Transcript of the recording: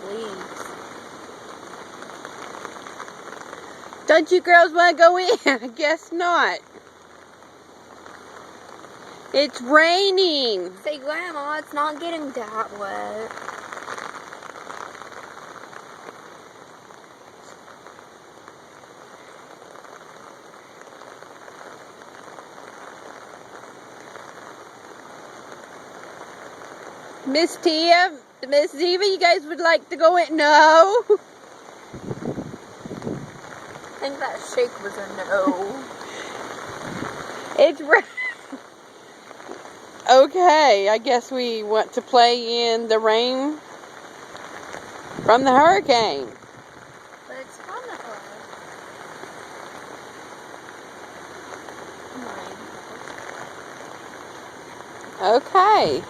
Please. Don't you girls want to go in? I guess not. It's raining. Say, Grandma, it's not getting that wet. Miss Tia, Miss Ziva, you guys would like to go in? No. I think that shake was a no. It's okay, I guess we want to play in the rain from the hurricane. But it's fun to play. Okay.